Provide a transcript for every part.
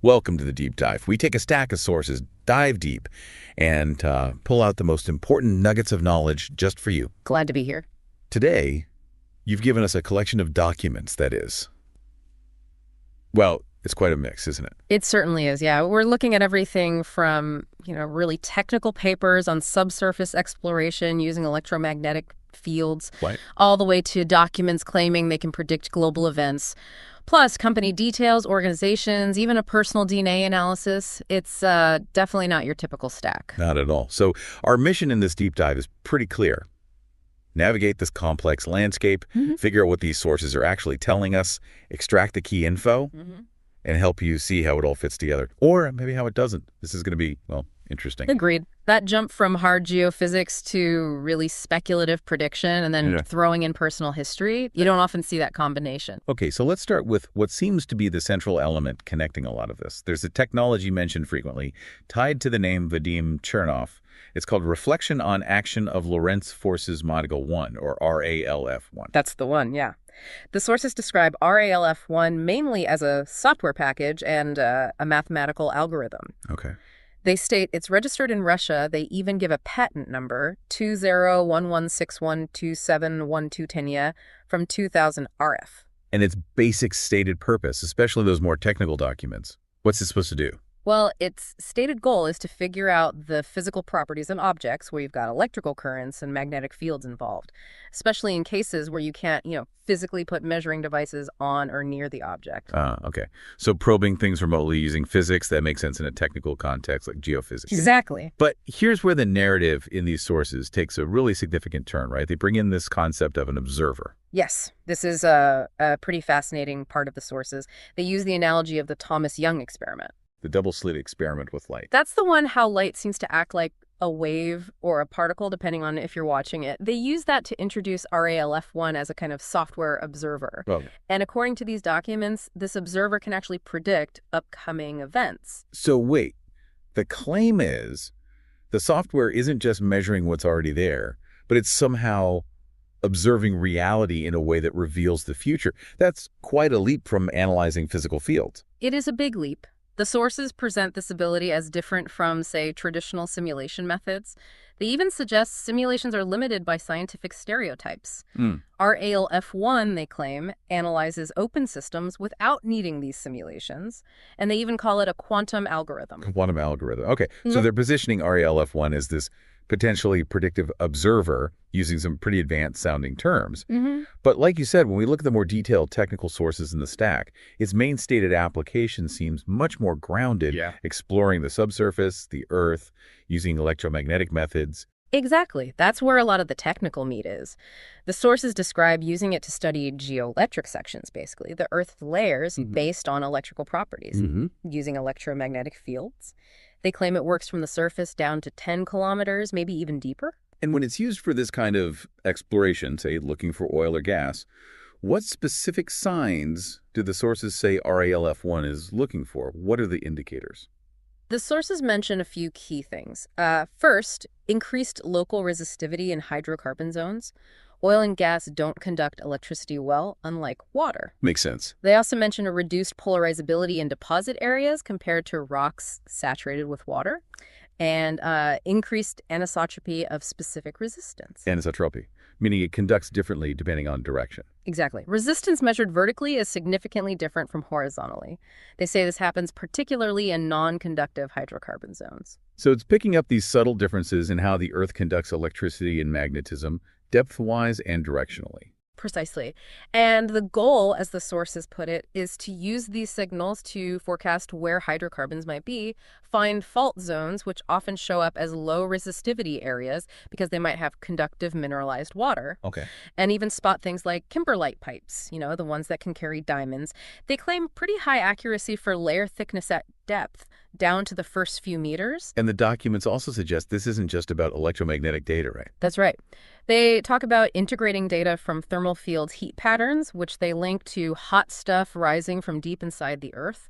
Welcome to the Deep Dive. We take a stack of sources, dive deep, and pull out the most important nuggets of knowledge just for you. Glad to be here. Today, you've given us a collection of documents that is, well, it's quite a mix, isn't it? It certainly is, yeah. We're looking at everything from, really technical papers on subsurface exploration using electromagnetic fields, Right. all the way to documents claiming they can predict global events, plus company details, organizations, even a personal DNA analysis. It's definitely not your typical stack. Not at all. So our mission in this deep dive is pretty clear. Navigate this complex landscape, figure out what these sources are actually telling us, extract the key info, and help you see how it all fits together. Or maybe how it doesn't. This is going to be, well, interesting. Agreed. That jump from hard geophysics to really speculative prediction and then throwing in personal history, you don't often see that combination. Okay, so let's start with what seems to be the central element connecting a lot of this. There's a technology mentioned frequently, tied to the name Vadim Chernov. It's called Reflection on Action of Lorentz Forces Module 1, or RALF1. That's the one, yeah. The sources describe RALF1 mainly as a software package and a mathematical algorithm. Okay. They state it's registered in Russia. They even give a patent number, 201161271210 from 2000 RF. And its basic stated purpose, especially those more technical documents. What's it supposed to do? Well, its stated goal is to figure out the physical properties of objects where you've got electrical currents and magnetic fields involved, especially in cases where you can't, physically put measuring devices on or near the object. Okay. So probing things remotely using physics, that makes sense in a technical context like geophysics. Exactly. But here's where the narrative in these sources takes a really significant turn, right? They bring in this concept of an observer. Yes, this is a pretty fascinating part of the sources. They use the analogy of the Thomas Young experiment. The double-slit experiment with light. That's the one how light seems to act like a wave or a particle, depending on if you're watching it. They use that to introduce RALF1 as a kind of software observer. Oh. And according to these documents, this observer can actually predict upcoming events. So wait, the claim is the software isn't just measuring what's already there, but it's somehow observing reality in a way that reveals the future. That's quite a leap from analyzing physical fields. It is a big leap. The sources present this ability as different from, say, traditional simulation methods. They even suggest simulations are limited by scientific stereotypes. RALF1, they claim, analyzes open systems without needing these simulations, and they even call it a quantum algorithm. Quantum algorithm. Okay, so they're positioning RALF1 as this potentially predictive observer using some pretty advanced sounding terms. But like you said, when we look at the more detailed technical sources in the stack, its main stated application seems much more grounded, exploring the subsurface, the Earth, using electromagnetic methods. Exactly. That's where a lot of the technical meat is. The sources describe using it to study geoelectric sections, basically, the Earth's layers based on electrical properties, using electromagnetic fields. They claim it works from the surface down to 10 kilometers, maybe even deeper. And when it's used for this kind of exploration, say looking for oil or gas, what specific signs do the sources say RALF1 is looking for? What are the indicators? The sources mention a few key things. First, increased local resistivity in hydrocarbon zones. Oil and gas don't conduct electricity well, unlike water. Makes sense. They also mention a reduced polarizability in deposit areas compared to rocks saturated with water, and increased anisotropy of specific resistance. Anisotropy, meaning it conducts differently depending on direction. Exactly. Resistance measured vertically is significantly different from horizontally. They say this happens particularly in non-conductive hydrocarbon zones. So it's picking up these subtle differences in how the Earth conducts electricity and magnetism, depth-wise and directionally. Precisely. And the goal, as the sources put it, is to use these signals to forecast where hydrocarbons might be, find fault zones, which often show up as low resistivity areas because they might have conductive mineralized water. Okay. And even spot things like kimberlite pipes, the ones that can carry diamonds. They claim pretty high accuracy for layer thickness at depth, down to the first few meters. And the documents also suggest this isn't just about electromagnetic data, right? That's right. They talk about integrating data from thermal fields heat patterns, which they link to hot stuff rising from deep inside the Earth,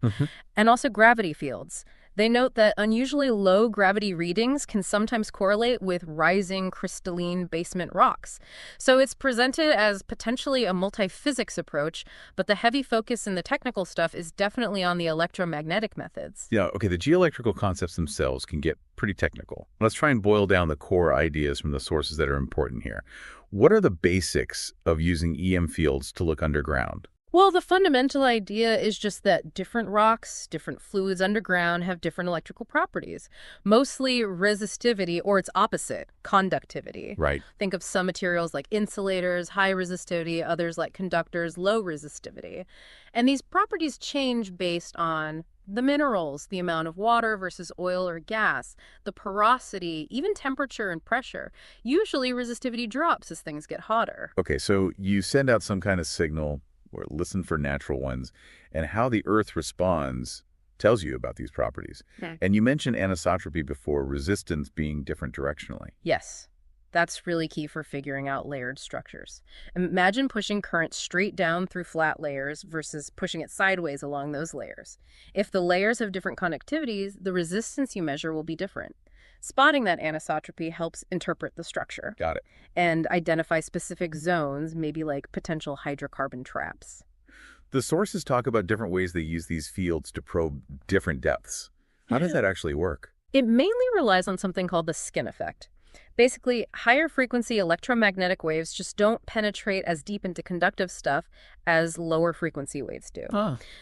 and also gravity fields. They note that unusually low gravity readings can sometimes correlate with rising crystalline basement rocks. So it's presented as potentially a multi-physics approach, but the heavy focus in the technical stuff is definitely on the electromagnetic methods. Yeah, okay, the geoelectrical concepts themselves can get pretty technical. Let's try and boil down the core ideas from the sources that are important here. What are the basics of using EM fields to look underground? Well, the fundamental idea is just that different rocks, different fluids underground have different electrical properties, mostly resistivity or its opposite, conductivity. Right. Think of some materials like insulators, high resistivity, others like conductors, low resistivity. And these properties change based on the minerals, the amount of water versus oil or gas, the porosity, even temperature and pressure. Usually resistivity drops as things get hotter. Okay, so you send out some kind of signal or listen for natural ones, and how the Earth responds tells you about these properties. And you mentioned anisotropy before, resistance being different directionally. Yes, that's really key for figuring out layered structures. Imagine pushing current straight down through flat layers versus pushing it sideways along those layers. If the layers have different conductivities, the resistance you measure will be different. Spotting that anisotropy helps interpret the structure. Got it. And identify specific zones, maybe like potential hydrocarbon traps. The sources talk about different ways they use these fields to probe different depths. How does that actually work? It mainly relies on something called the skin effect. Basically, higher frequency electromagnetic waves just don't penetrate as deep into conductive stuff as lower frequency waves do.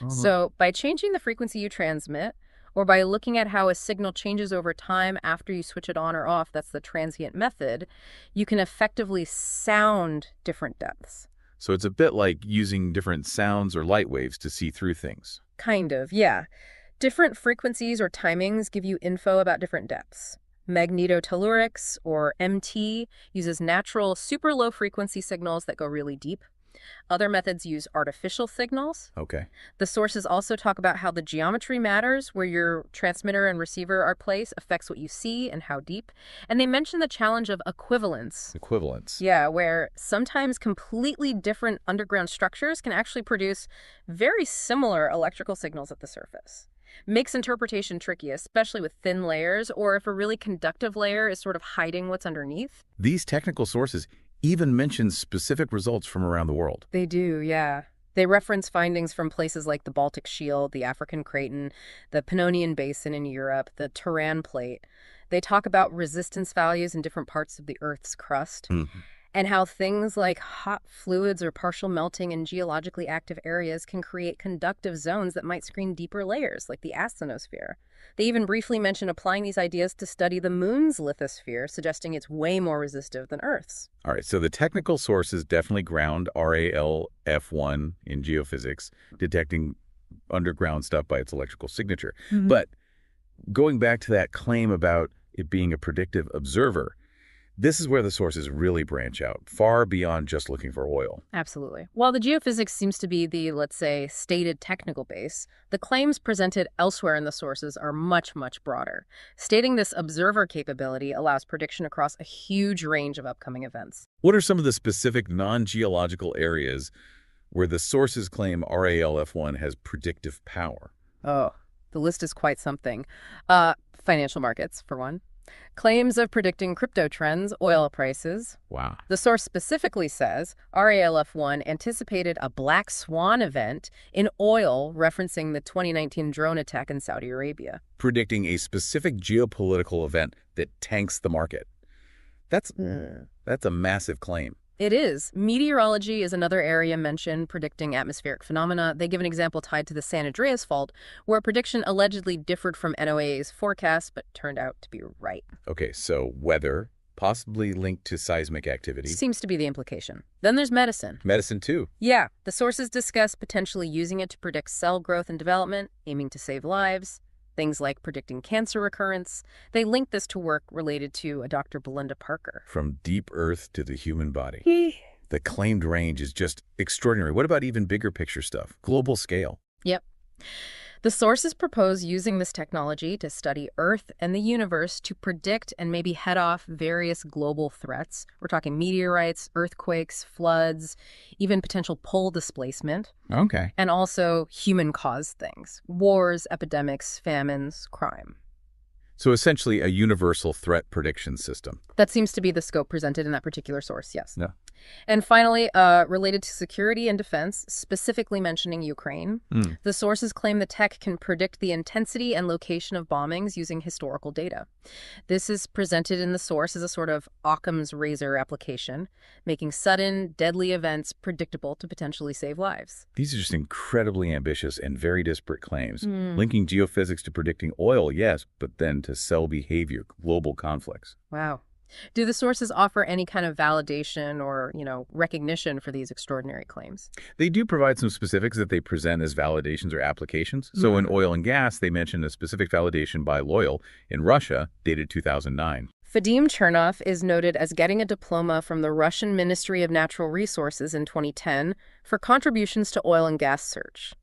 So by changing the frequency you transmit, or by looking at how a signal changes over time after you switch it on or off, that's the transient method, you can effectively sound different depths. So it's a bit like using different sounds or light waves to see through things. Kind of, yeah. Different frequencies or timings give you info about different depths. Magnetotellurics, or MT, uses natural super low frequency signals that go really deep. Other methods use artificial signals. Okay. The sources also talk about how the geometry matters, where your transmitter and receiver are placed, affects what you see and how deep. And they mention the challenge of equivalence. Equivalence. Yeah, where sometimes completely different underground structures can actually produce very similar electrical signals at the surface. Makes interpretation tricky, especially with thin layers, or if a really conductive layer is sort of hiding what's underneath. These technical sources even mention specific results from around the world. They do, yeah. They reference findings from places like the Baltic Shield, the African Craton, the Pannonian Basin in Europe, the Turan Plate. They talk about resistance values in different parts of the Earth's crust, and how things like hot fluids or partial melting in geologically active areas can create conductive zones that might screen deeper layers, like the asthenosphere. They even briefly mention applying these ideas to study the moon's lithosphere, suggesting it's way more resistive than Earth's. All right, so the technical sources definitely ground RALF1 in geophysics, detecting underground stuff by its electrical signature. But going back to that claim about it being a predictive observer, this is where the sources really branch out, far beyond just looking for oil. Absolutely. While the geophysics seems to be the, let's say, stated technical base, the claims presented elsewhere in the sources are much, much broader. Stating this observer capability allows prediction across a huge range of upcoming events. What are some of the specific non-geological areas where the sources claim RALF1 has predictive power? Oh, the list is quite something. Financial markets, for one. Claims of predicting crypto trends, oil prices. Wow. The source specifically says RALF1 anticipated a black swan event in oil, referencing the 2019 drone attack in Saudi Arabia. Predicting a specific geopolitical event that tanks the market. That's a massive claim. It is. Meteorology is another area mentioned, predicting atmospheric phenomena. They give an example tied to the San Andreas Fault, where a prediction allegedly differed from NOAA's forecast, but turned out to be right. Okay, so weather, possibly linked to seismic activity. Seems to be the implication. Then there's medicine. Medicine, too. Yeah, the sources discuss potentially using it to predict cell growth and development, aiming to save lives. Things like predicting cancer recurrence. They link this to work related to a Dr. Belinda Parker. From deep earth to the human body. The claimed range is just extraordinary. What about even bigger picture stuff? Global scale. Yep. The sources propose using this technology to study Earth and the universe to predict and maybe head off various global threats. We're talking meteorites, earthquakes, floods, even potential pole displacement. Okay. And also human-caused things: wars, epidemics, famines, crime. So essentially a universal threat prediction system. That seems to be the scope presented in that particular source, yes. Yeah. And finally, related to security and defense, specifically mentioning Ukraine, the sources claim the tech can predict the intensity and location of bombings using historical data. This is presented in the source as a sort of Occam's razor application, making sudden, deadly events predictable to potentially save lives. These are just incredibly ambitious and very disparate claims. Linking geophysics to predicting oil, yes, but then to cell behavior, global conflicts. Wow. Do the sources offer any kind of validation or, recognition for these extraordinary claims? They do provide some specifics that they present as validations or applications. So in oil and gas, they mention a specific validation by Loyal in Russia, dated 2009. Vadim Chernov is noted as getting a diploma from the Russian Ministry of Natural Resources in 2010 for contributions to oil and gas search.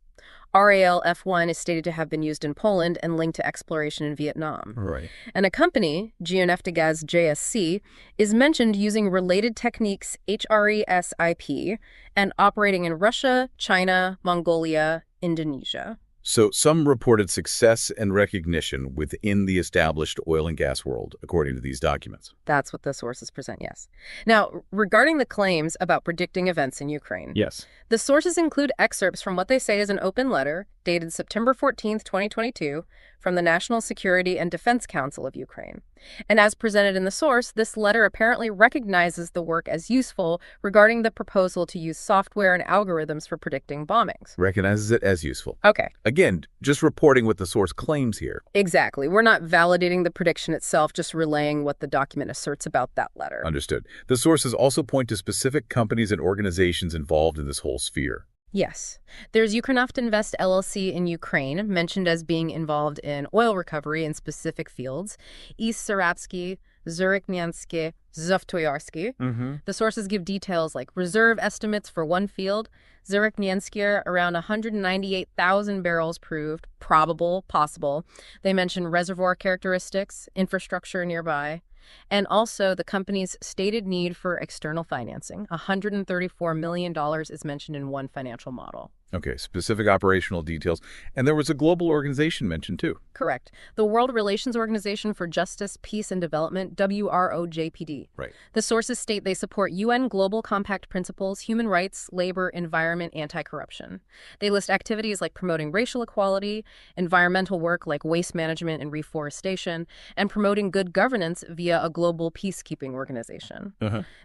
RALF1 is stated to have been used in Poland and linked to exploration in Vietnam. Right. And a company, Geoneftegaz JSC, is mentioned using related techniques HRESIP and operating in Russia, China, Mongolia, Indonesia. So some reported success and recognition within the established oil and gas world, according to these documents. That's what the sources present, yes. Now, regarding the claims about predicting events in Ukraine, Yes. the sources include excerpts from what they say is an open letter dated September 14th, 2022, from the National Security and Defense Council of Ukraine. And as presented in the source, this letter apparently recognizes the work as useful regarding the proposal to use software and algorithms for predicting bombings. Recognizes it as useful. Okay. Again, just reporting what the source claims here. Exactly. We're not validating the prediction itself, just relaying what the document asserts about that letter. Understood. The sources also point to specific companies and organizations involved in this whole sphere. Yes. There's Ukrenaft Invest LLC in Ukraine, mentioned as being involved in oil recovery in specific fields. East Sarabsky, Zuriknyansky, Zoftoyarsky. The sources give details like reserve estimates for one field. Zuriknyansky, around 198,000 barrels proved, probable, possible. They mention reservoir characteristics, infrastructure nearby, and also the company's stated need for external financing. $134 million is mentioned in one financial model. Okay, specific operational details. And there was a global organization mentioned too. Correct. The World Relations Organization for Justice, Peace, and Development, WROJPD. Right. The sources state they support UN Global Compact principles, human rights, labor, environment, anti-corruption. They list activities like promoting racial equality, environmental work like waste management and reforestation, and promoting good governance via a global peacekeeping organization.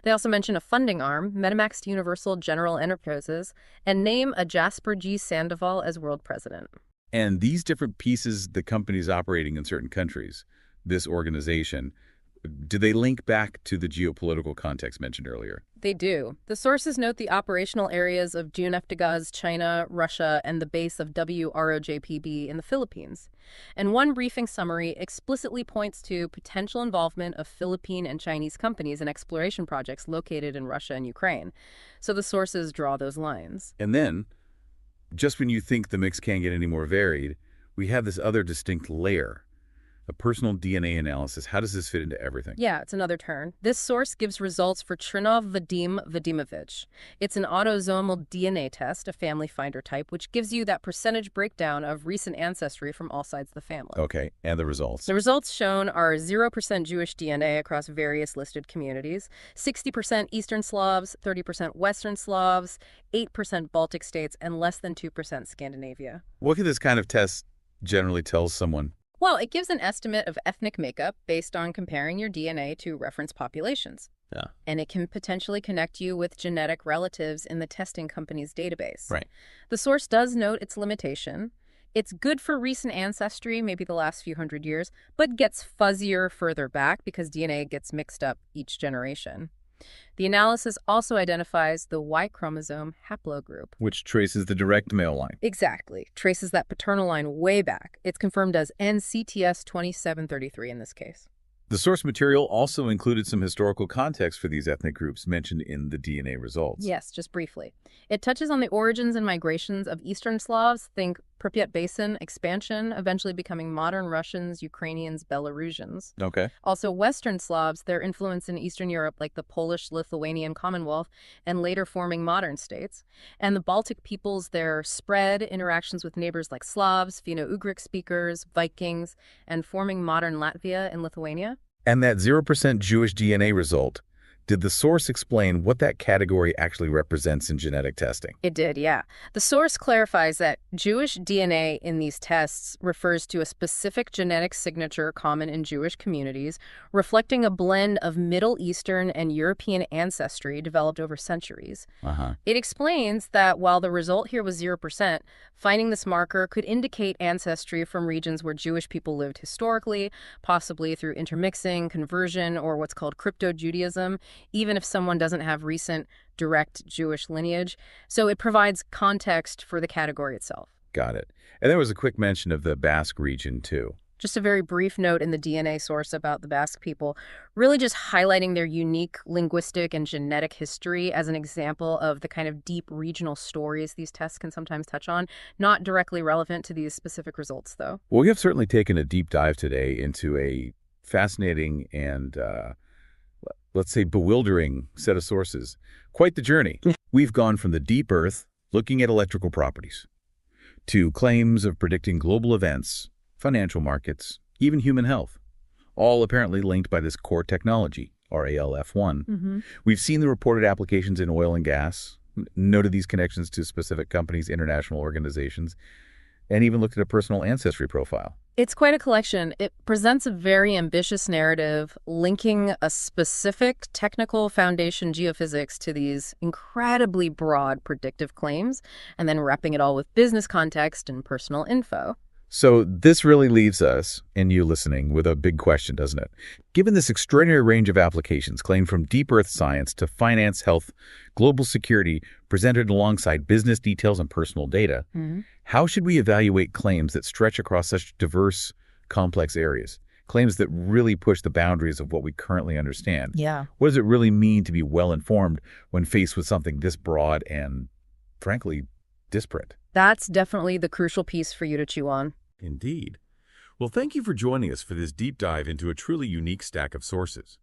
They also mention a funding arm, Metamax Universal General Enterprises, and name a Jasper G. Sandoval as world president. And these different pieces, the companies operating in certain countries, this organization, do they link back to the geopolitical context mentioned earlier? They do. The sources note the operational areas of Geoneftegaz, China, Russia, and the base of WROJPB in the Philippines. And one briefing summary explicitly points to potential involvement of Philippine and Chinese companies in exploration projects located in Russia and Ukraine. So the sources draw those lines. And then, just when you think the mix can't get any more varied, we have this other distinct layer. A personal DNA analysis. How does this fit into everything? Yeah, it's another turn. This source gives results for Chernov Vadim Vadimovich. It's an autosomal DNA test, a family finder type, which gives you that percentage breakdown of recent ancestry from all sides of the family. Okay, and the results? The results shown are 0% Jewish DNA across various listed communities, 60% Eastern Slavs, 30% Western Slavs, 8% Baltic states, and less than 2% Scandinavia. What could this kind of test generally tell someone? Well, it gives an estimate of ethnic makeup based on comparing your DNA to reference populations. Yeah. And it can potentially connect you with genetic relatives in the testing company's database. Right. The source does note its limitation. It's good for recent ancestry, maybe the last few hundred years, but gets fuzzier further back because DNA gets mixed up each generation. The analysis also identifies the Y chromosome haplogroup, Which traces the direct male line. Exactly. Traces that paternal line way back. It's confirmed as NCTS 2733 in this case. The source material also included some historical context for these ethnic groups mentioned in the DNA results. Yes, just briefly. It touches on the origins and migrations of Eastern Slavs, think Pripyat Basin expansion, eventually becoming modern Russians, Ukrainians, Belarusians. Okay. Also, Western Slavs, their influence in Eastern Europe, like the Polish-Lithuanian Commonwealth, and later forming modern states. And the Baltic peoples, their spread, interactions with neighbors like Slavs, Finno-Ugric speakers, Vikings, and forming modern Latvia and Lithuania. And that 0% Jewish DNA result, did the source explain what that category actually represents in genetic testing? It did, yeah. The source clarifies that Jewish DNA in these tests refers to a specific genetic signature common in Jewish communities, reflecting a blend of Middle Eastern and European ancestry developed over centuries. It explains that while the result here was 0%, finding this marker could indicate ancestry from regions where Jewish people lived historically, possibly through intermixing, conversion, or what's called crypto-Judaism, even if someone doesn't have recent direct Jewish lineage. So it provides context for the category itself. Got it. And there was a quick mention of the Basque region, too. Just a very brief note in the DNA source about the Basque people, really just highlighting their unique linguistic and genetic history as an example of the kind of deep regional stories these tests can sometimes touch on, not directly relevant to these specific results, though. Well, we have certainly taken a deep dive today into a fascinating and let's say bewildering set of sources. Quite the journey. We've gone from the deep earth, looking at electrical properties, to claims of predicting global events, financial markets, even human health, all apparently linked by this core technology, RALF1. We've seen the reported applications in oil and gas, noted these connections to specific companies, international organizations, and even looked at a personal ancestry profile. It's quite a collection. It presents a very ambitious narrative linking a specific technical foundation geophysics to these incredibly broad predictive claims, and then wrapping it all with business context and personal info. So this really leaves us, and you listening, with a big question, doesn't it? Given this extraordinary range of applications claimed from deep earth science to finance, health, global security, presented alongside business details and personal data, how should we evaluate claims that stretch across such diverse, complex areas? Claims that really push the boundaries of what we currently understand. Yeah. What does it really mean to be well-informed when faced with something this broad and, frankly, disparate? That's definitely the crucial piece for you to chew on. Indeed. Well, thank you for joining us for this deep dive into a truly unique stack of sources.